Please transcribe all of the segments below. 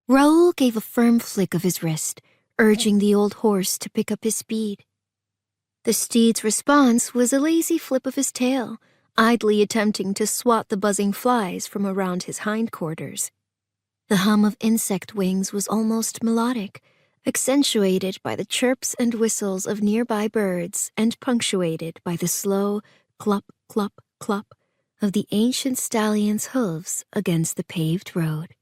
Raoul gave a firm flick of his wrist, urging the old horse to pick up his speed. The steed's response was a lazy flip of his tail, idly attempting to swat the buzzing flies from around his hindquarters. The hum of insect wings was almost melodic, accentuated by the chirps and whistles of nearby birds and punctuated by the slow clop, clop, clop of the ancient stallion's hooves against the paved road.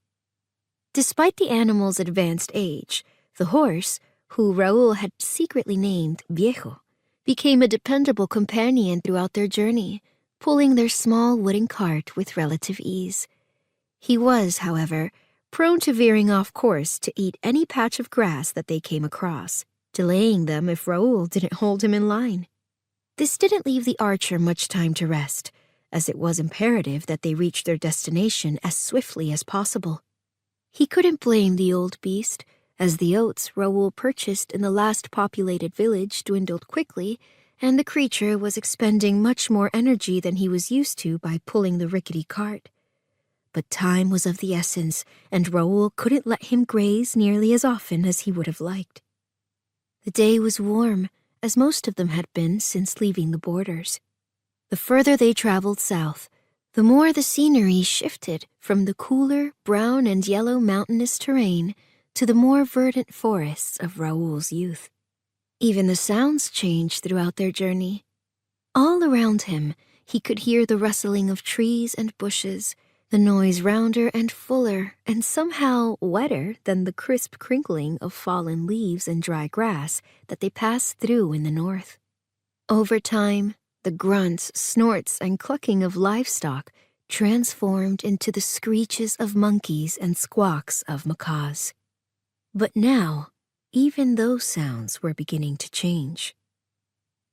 Despite the animal's advanced age, the horse, who Raoul had secretly named Viejo, became a dependable companion throughout their journey, pulling their small wooden cart with relative ease. He was, however, prone to veering off course to eat any patch of grass that they came across, delaying them if Raoul didn't hold him in line. This didn't leave the archer much time to rest, as it was imperative that they reach their destination as swiftly as possible. He couldn't blame the old beast, as the oats Raoul purchased in the last populated village dwindled quickly, and the creature was expending much more energy than he was used to by pulling the rickety cart. But time was of the essence, and Raoul couldn't let him graze nearly as often as he would have liked. The day was warm, as most of them had been since leaving the borders. The further they traveled south, the more the scenery shifted from the cooler brown and yellow mountainous terrain to the more verdant forests of Raoul's youth. Even the sounds changed throughout their journey. All around him, he could hear the rustling of trees and bushes, the noise rounder and fuller and somehow wetter than the crisp crinkling of fallen leaves and dry grass that they passed through in the north. Over time, the grunts, snorts, and clucking of livestock transformed into the screeches of monkeys and squawks of macaws. But now, even those sounds were beginning to change.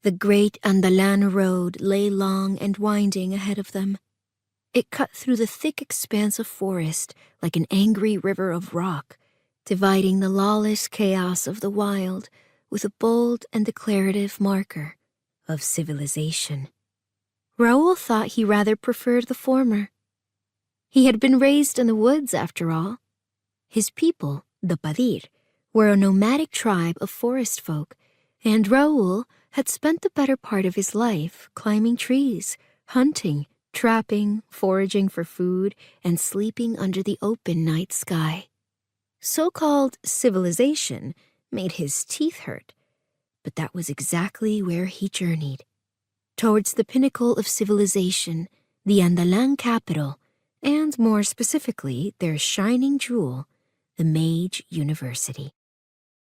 The great Andalan road lay long and winding ahead of them. It cut through the thick expanse of forest like an angry river of rock, dividing the lawless chaos of the wild with a bold and declarative marker of civilization. Raoul thought he rather preferred the former. He had been raised in the woods, after all. His people, the Padir, were a nomadic tribe of forest folk, and Raoul had spent the better part of his life climbing trees, hunting, trapping, foraging for food, and sleeping under the open night sky. So-called civilization made his teeth hurt, but that was exactly where he journeyed. Towards the pinnacle of civilization, the Andalan capital, and more specifically their shining jewel, the Mage University.